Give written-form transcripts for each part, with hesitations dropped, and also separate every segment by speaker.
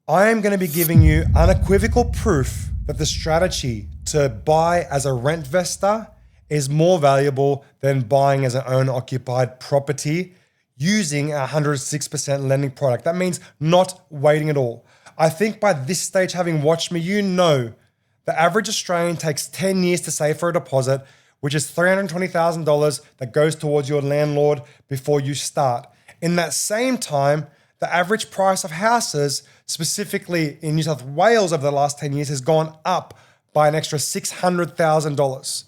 Speaker 1: I am going to be giving you unequivocal proof that the strategy to buy as a rentvester is more valuable than buying as an owner-occupied property using a 106% lending product. That means not waiting at all. I think by this stage, having watched me, you know the average Australian takes 10 years to save for a deposit, which is $320,000 that goes towards your landlord before you start. In that same time, the average price of houses, specifically in New South Wales over the last 10 years, has gone up by an extra $600,000.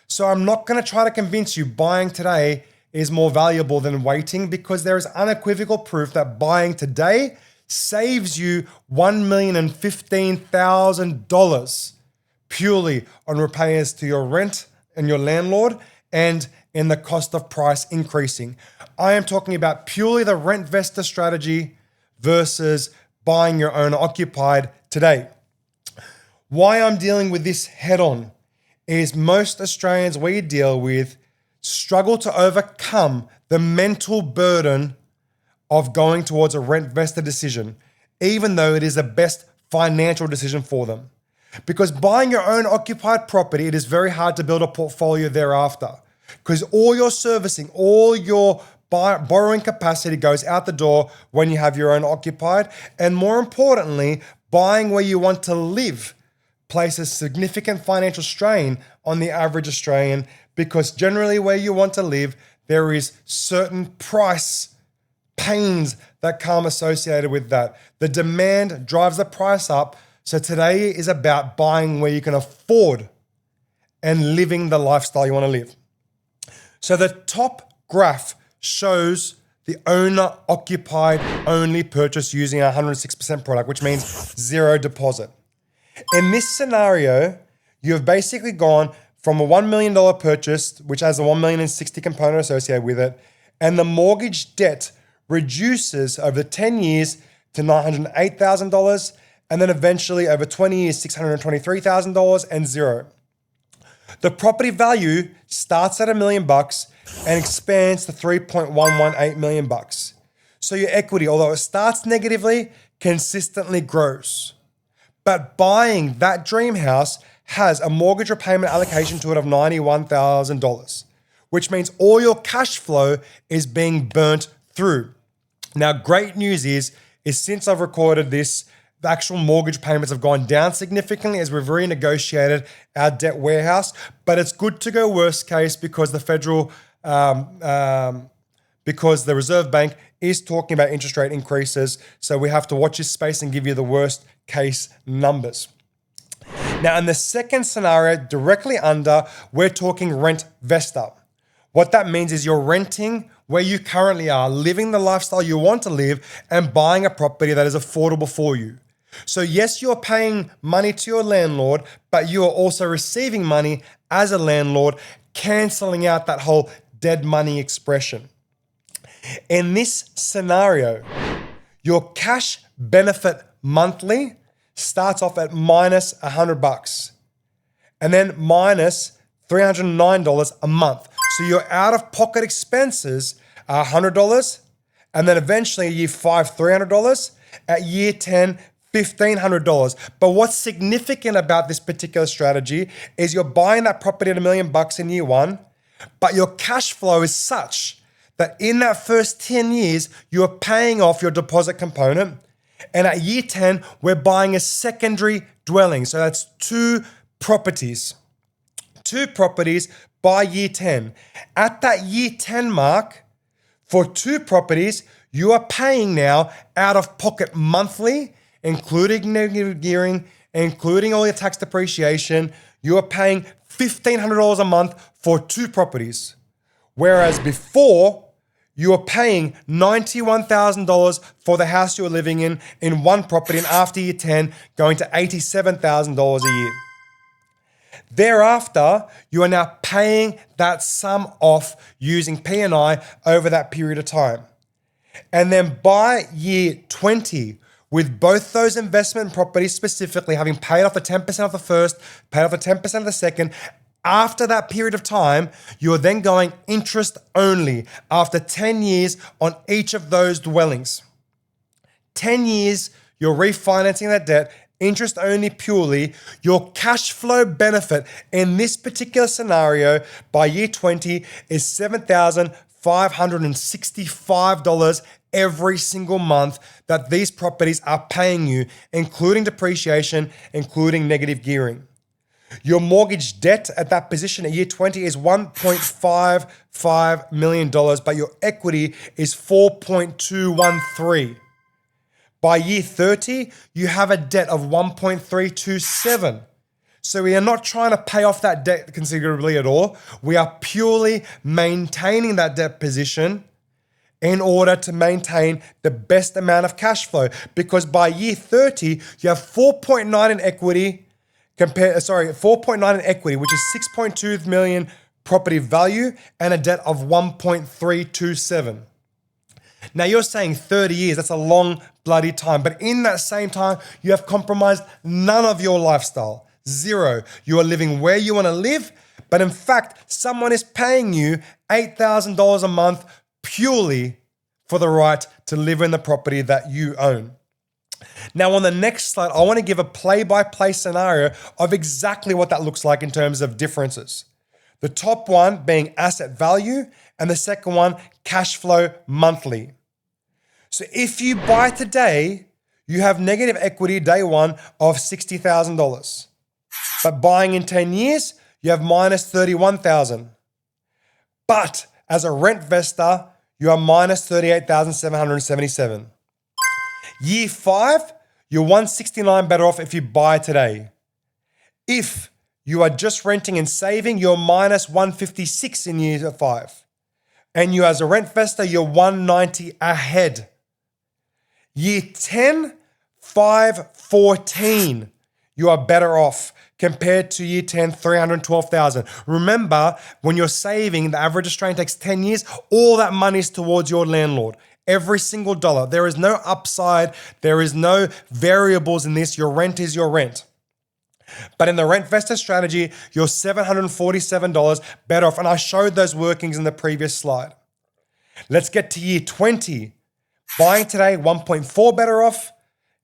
Speaker 1: So I'm not going to try to convince you buying today is more valuable than waiting, because there is unequivocal proof that buying today saves you $1,015,000 purely on repairs to your rent and your landlord and in the cost of price increasing. I am talking about purely the rentvester strategy versus buying your owner occupied today. Why I'm dealing with this head on is most Australians we deal with struggle to overcome the mental burden of going towards a rentvester decision, even though it is the best financial decision for them. Because buying your own occupied property, it is very hard to build a portfolio thereafter, because all your servicing, all your borrowing capacity goes out the door when you have your own occupied. And more importantly, buying where you want to live places significant financial strain on the average Australian, because generally where you want to live, there is certain price pains that come associated with that. The demand drives the price up. So today is about buying where you can afford and living the lifestyle you want to live. So the top graph shows the owner-occupied only purchase using a 106% product, which means zero deposit. In this scenario, you have basically gone from a $1 million purchase, which has a $1,060,000 component associated with it, and the mortgage debt reduces over 10 years to $908,000, and then eventually over 20 years, $623,000 and zero. The property value starts at $1 million and expands to $3.118 million. So your equity, although it starts negatively, consistently grows. But buying that dream house has a mortgage repayment allocation to it of $91,000, which means all your cash flow is being burnt through. Now, great news is since I've recorded this, the actual mortgage payments have gone down significantly as we've renegotiated our debt warehouse. But it's good to go worst case, because the because the Reserve Bank is talking about interest rate increases. So we have to watch this space and give you the worst case numbers. Now, in the second scenario, directly under, we're talking rentvester. What that means is you're renting where you currently are, living the lifestyle you want to live, and buying a property that is affordable for you. So yes, you're paying money to your landlord, but you are also receiving money as a landlord, canceling out that whole dead money expression. In this scenario, your cash benefit monthly starts off at minus $100 and then minus $309 a month. So your out-of-pocket expenses are $100, and then eventually year 5, $300, at year 10, $1,500. But what's significant about this particular strategy is you're buying that property at $1 million in year 1, but your cash flow is such that in that first 10 years, you're paying off your deposit component. And at year 10, we're buying a secondary dwelling. So that's two properties by year 10. At that year 10 mark, for two properties, you are paying now out of pocket monthly, including negative gearing, including all your tax depreciation, you are paying $1,500 a month for two properties. Whereas before, you are paying $91,000 for the house you were living in one property, and after year 10, going to $87,000 a year. Thereafter, you are now paying that sum off using P&I over that period of time. And then by year 20, with both those investment properties specifically having paid off the 10% of the first, paid off the 10% of the second, after that period of time, you are then going interest only after 10 years on each of those dwellings. 10 years, you're refinancing that debt, interest only purely, your cash flow benefit in this particular scenario by year 20 is $7,565 every single month that these properties are paying you, including depreciation, including negative gearing. Your mortgage debt at that position at year 20 is $1.55 million, but your equity is $4.213. By year 30, you have a debt of $1.327. So we are not trying to pay off that debt considerably at all. We are purely maintaining that debt position in order to maintain the best amount of cash flow. Because by year 30, you have 4.9 in equity, 4.9 in equity, which is 6.2 million property value and a debt of 1.327. Now you're saying 30 years, that's a long bloody time. But in that same time, you have compromised none of your lifestyle. Zero. You are living where you want to live, but in fact, someone is paying you $8,000 a month purely for the right to live in the property that you own. Now on the next slide, I want to give a play-by-play scenario of exactly what that looks like in terms of differences. The top one being asset value and the second one, cash flow monthly. So if you buy today, you have negative equity day one of $60,000. But buying in 10 years, you have minus $31,000. But as a rentvestor, you are minus $38,777. Year 5, you're $169 better off if you buy today. If you are just renting and saving, you're minus $156 in year 5. And you as a rentvestor, you're $190 ahead. Year 10, $514. You are better off compared to year 10, $312,000. Remember, when you're saving, the average Australian takes 10 years, all that money is towards your landlord. Every single dollar. There is no upside. There is no variables in this. Your rent is your rent. But in the rentvestor strategy, you're $747 better off. And I showed those workings in the previous slide. Let's get to year 20. Buying today, 1.4 better off.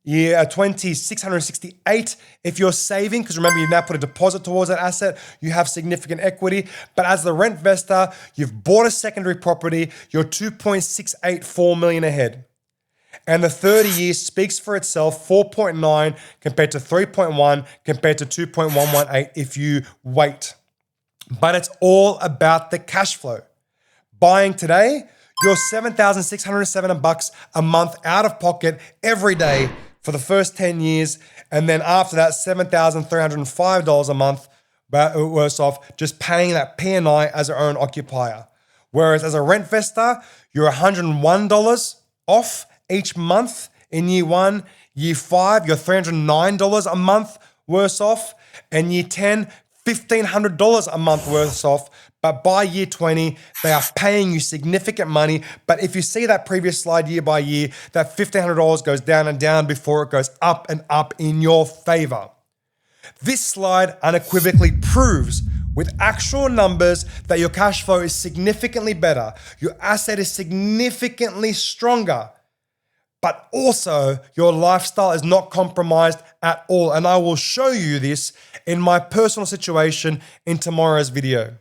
Speaker 1: Year 20, 668. If you're saving, because remember, you've now put a deposit towards that asset, you have significant equity. But as the rentvestor, you've bought a secondary property, you're $2.684 million ahead. And the 30 years speaks for itself, 4.9 compared to 3.1 compared to 2.118 if you wait. But it's all about the cash flow. Buying today, you're $7,607 a month out of pocket every day for the first 10 years. And then after that, $7,305 a month worse off just paying that P&I as our own occupier. Whereas as a rentvestor, you're $101 off each month in year 1. Year 5, you're $309 a month worse off. And year 10, $1,500 a month worse off. But by year 20, they are paying you significant money. But if you see that previous slide year by year, that $1,500 goes down and down before it goes up and up in your favor. This slide unequivocally proves with actual numbers that your cash flow is significantly better. Your asset is significantly stronger. But also your lifestyle is not compromised at all. And I will show you this in my personal situation in tomorrow's video.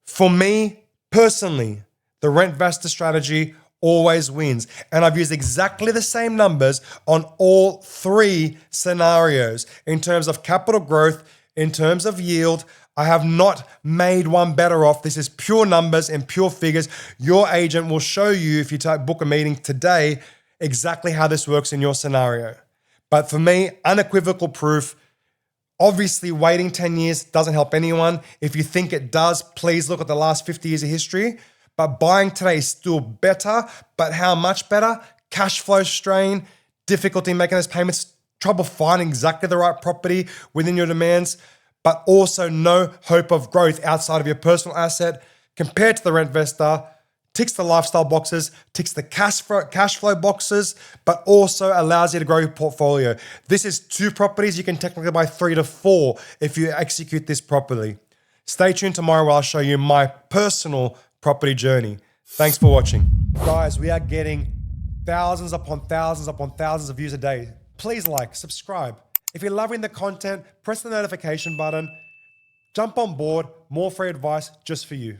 Speaker 1: For me, personally, the rentvestor strategy always wins. And I've used exactly the same numbers on all 3 scenarios in terms of capital growth, in terms of yield. I have not made one better off. This is pure numbers and pure figures. Your agent will show you, if you book a meeting today, exactly how this works in your scenario. But for me, unequivocal proof. Obviously, waiting 10 years doesn't help anyone. If you think it does, please look at the last 50 years of history. But buying today is still better. But how much better? Cash flow strain, difficulty making those payments, trouble finding exactly the right property within your demands, but also no hope of growth outside of your personal asset. Compared to the rentvestor, ticks the lifestyle boxes, ticks the cash flow boxes, but also allows you to grow your portfolio. This is 2 properties. You can technically buy 3 to 4 if you execute this properly. Stay tuned tomorrow where I'll show you my personal property journey. Thanks for watching. Guys, we are getting thousands upon thousands upon thousands of views a day. Please like, subscribe. If you're loving the content, press the notification button. Jump on board, more free advice just for you.